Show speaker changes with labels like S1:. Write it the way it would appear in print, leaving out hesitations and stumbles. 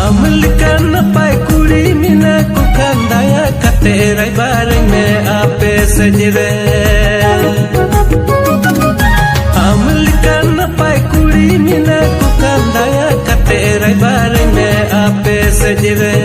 S1: Amlikan napai kuri mina ku kandaya katerai bareng me ape sejire. Amlikan napai kuri mina ku kandaya katerai bareng me ape sejire.